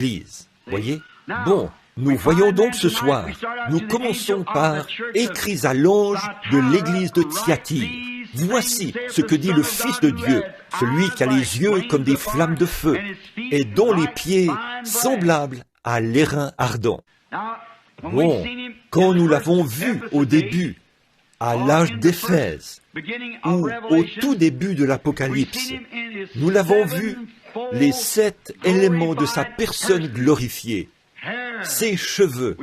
l'Église. Voyez? Bon, nous voyons donc ce soir, nous commençons par « Écrits à l'ange de l'Église de Thyatire. Voici ce que dit le Fils de Dieu, celui qui a les yeux comme des flammes de feu, et dont les pieds semblables à l'airain ardent. » Bon, quand nous l'avons vu au début, à l'âge d'Éphèse, ou au tout début de l'Apocalypse, nous l'avons vu, les 7 éléments de sa personne glorifiée, ses cheveux.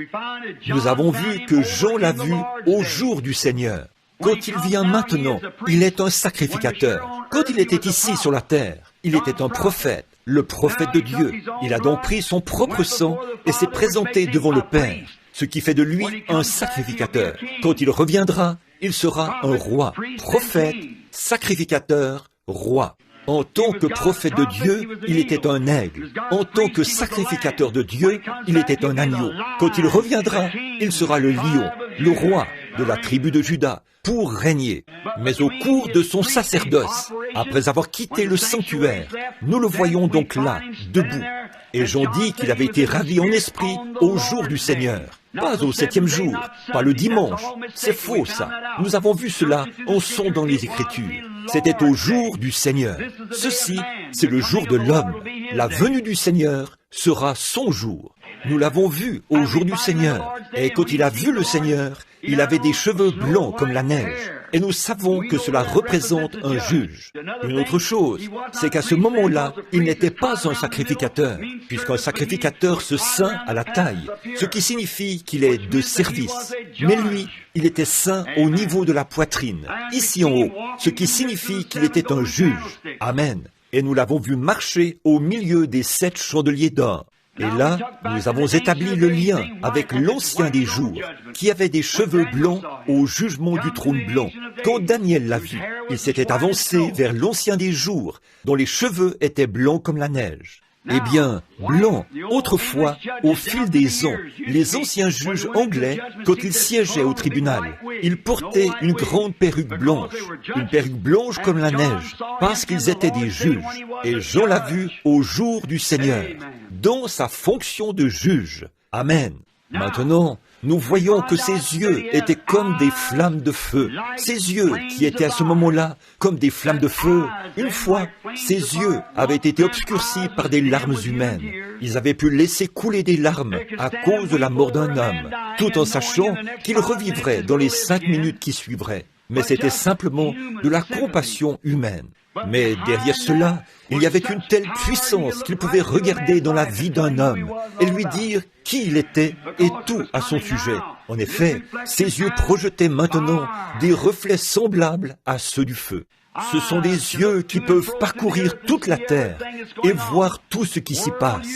Nous avons vu que Jean l'a vu au jour du Seigneur. Quand il vient maintenant, il est un sacrificateur. Quand il était ici sur la terre, il était un prophète, le prophète de Dieu. Il a donc pris son propre sang et s'est présenté devant le Père, ce qui fait de lui un sacrificateur. Quand il reviendra, il sera un roi, prophète, sacrificateur, roi. En tant que prophète de Dieu, il était un aigle. En tant que sacrificateur de Dieu, il était un agneau. Quand il reviendra, il sera le lion, le roi de la tribu de Juda, pour régner. Mais au cours de son sacerdoce, après avoir quitté le sanctuaire, nous le voyons donc là, debout. Et Jean dit qu'il avait été ravi en esprit au jour du Seigneur. Pas au 7e jour, pas le dimanche. C'est faux, ça. Nous avons vu cela en sondant les Écritures. C'était au jour du Seigneur. Ceci, c'est le jour de l'homme. La venue du Seigneur sera son jour. Nous l'avons vu au jour du Seigneur. Et quand il a vu le Seigneur, il avait des cheveux blancs comme la neige. Et nous savons que cela représente un juge. Une autre chose, c'est qu'à ce moment-là, il n'était pas un sacrificateur, puisqu'un sacrificateur se ceint à la taille, ce qui signifie qu'il est de service. Mais lui, il était ceint au niveau de la poitrine, ici en haut, ce qui signifie qu'il était un juge. Amen. Et nous l'avons vu marcher au milieu des 7 chandeliers d'or. Et là, nous avons établi le lien avec l'Ancien des jours, qui avait des cheveux blancs au jugement du trône blanc. Quand Daniel l'a vu, il s'était avancé vers l'Ancien des jours, dont les cheveux étaient blancs comme la neige. Eh bien, blanc, autrefois, au fil des ans, les anciens juges anglais, quand ils siégeaient au tribunal, ils portaient une grande perruque blanche comme la neige, parce qu'ils étaient des juges. Et Jean l'a vu au jour du Seigneur, dans sa fonction de juge. Amen. Maintenant, nous voyons que ses yeux étaient comme des flammes de feu. Ses yeux, qui étaient à ce moment-là comme des flammes de feu, une fois, ses yeux avaient été obscurcis par des larmes humaines. Ils avaient pu laisser couler des larmes à cause de la mort d'un homme, tout en sachant qu'il revivrait dans les 5 minutes qui suivraient. Mais c'était simplement de la compassion humaine. Mais derrière cela, il y avait une telle puissance qu'il pouvait regarder dans la vie d'un homme et lui dire qui il était et tout à son sujet. En effet, ses yeux projetaient maintenant des reflets semblables à ceux du feu. Ce sont des yeux qui peuvent parcourir toute la terre et voir tout ce qui s'y passe.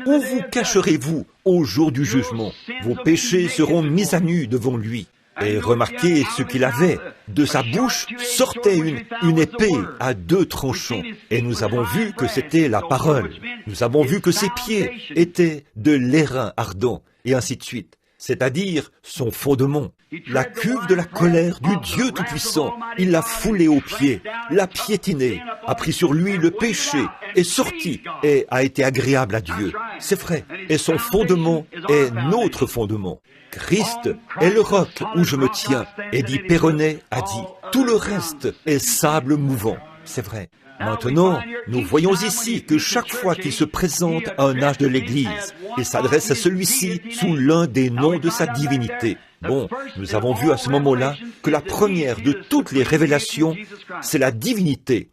Où vous cacherez-vous au jour du jugement? Vos péchés seront mis à nu devant lui. Et remarquez ce qu'il avait. De sa bouche sortait une épée à 2 tranchants. Et nous avons vu que c'était la parole. Nous avons vu que ses pieds étaient de l'airain ardent, et ainsi de suite. C'est-à-dire son fondement. La cuve de la colère du Dieu Tout-Puissant, il l'a foulée aux pieds, l'a piétiné, a pris sur lui le péché, est sorti et a été agréable à Dieu. C'est vrai. Et son fondement est notre fondement. Christ est le roc où je me tiens. Eddie Perronnet a dit, tout le reste est sable mouvant. C'est vrai. Maintenant, nous voyons ici que chaque fois qu'il se présente à un âge de l'Église, il s'adresse à celui-ci sous l'un des noms de sa divinité. Bon, nous avons vu à ce moment-là que la première de toutes les révélations, c'est la divinité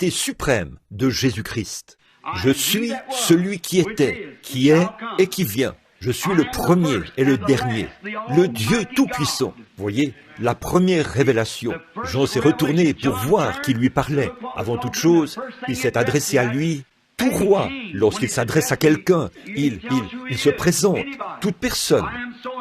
suprême de Jésus-Christ. Je suis celui qui était, qui est et qui vient. Je suis le premier et le dernier, le Dieu Tout-Puissant. Voyez, la première révélation. Jean s'est retourné pour voir qui lui parlait. Avant toute chose, il s'est adressé à lui. Tout roi, lorsqu'il s'adresse à quelqu'un, il se présente. Toute personne.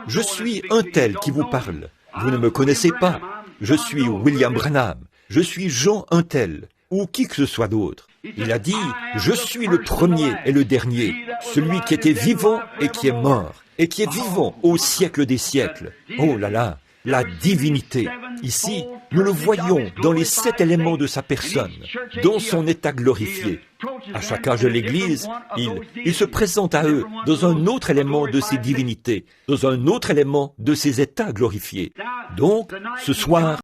Je suis un tel qui vous parle. Vous ne me connaissez pas. Je suis William Branham. Je suis Jean un tel, ou qui que ce soit d'autre. Il a dit, je suis le premier et le dernier, celui qui était vivant et qui est mort, et qui est vivant au siècle des siècles. Oh là là, la divinité. Ici, nous le voyons dans les 7 éléments de sa personne, dans son état glorifié. À chaque âge de l'Église, il se présente à eux dans un autre élément de ses divinités, dans un autre élément de ses états glorifiés. Donc, ce soir,